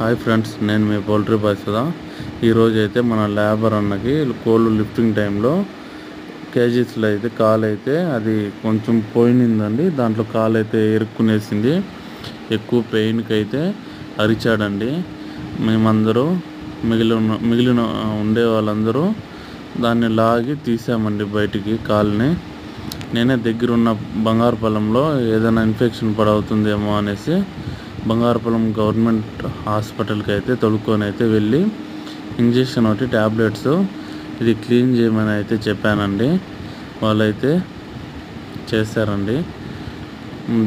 Hi friends, నేను మీ poultry bye Sudha. ఈరోజు అయితే మన లేబర్ అన్నకి కోళ్ళు లిఫ్టింగ్ టైంలో కేజీస్లో అయితే కాలు అయితే అది కొంచెం పోయినిందండి. దాంట్లో కాలు అయితే ఇరుక్కునేసింది. ఎక్కువ పెయిన్కి అయితే అరిచాడండి. మేమందరూ మిగిలిన ఉండే వాళ్ళందరూ దాన్ని లాగి తీసామండి బయటికి కాలుని. నేనే దగ్గరున్న బంగారుపాలెంలో ఏదైనా ఇన్ఫెక్షన్ పడవుతుందేమో అనేసి బంగారుపాలెం గవర్నమెంట్ హాస్పిటల్కి అయితే తొడుక్కొని అయితే వెళ్ళి ఇంజెక్షన్ ఒకటి ట్యాబ్లెట్స్ ఇది క్లీన్ చేయమని అయితే చెప్పానండి. వాళ్ళైతే చేశారండి.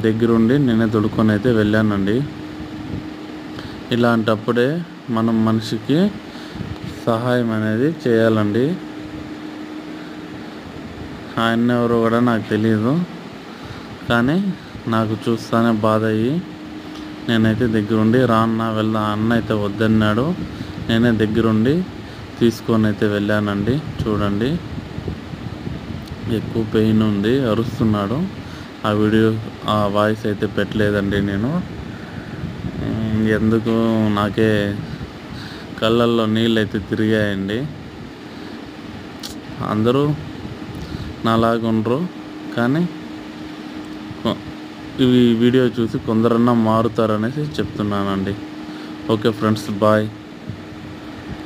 దగ్గరుండి నేనే తొడుక్కొని అయితే వెళ్ళానండి. ఇలాంటప్పుడే మనం మనిషికి సహాయం అనేది చేయాలండి. ఆయన ఎవరో కూడా నాకు తెలియదు, కానీ నాకు చూస్తానే బాధ అయ్యి నేనైతే దగ్గరుండి రాన్న వెళ్దా అన్న అయితే వద్దన్నాడు. నేనే దగ్గరుండి తీసుకొని అయితే వెళ్ళానండి. చూడండి, ఎక్కువ పెయిన్ ఉంది, అరుస్తున్నాడు. ఆ వాయిస్ అయితే పెట్టలేదండి నేను. ఎందుకు నాకే కళ్ళల్లో నీళ్ళు అయితే తిరిగాయండి. అందరూ నాలాగా ఉండరు, కానీ ఈ వీడియో చూసి కొందరన్నా మారుతారనేసి చెప్తున్నానండి. Okay friends, bye.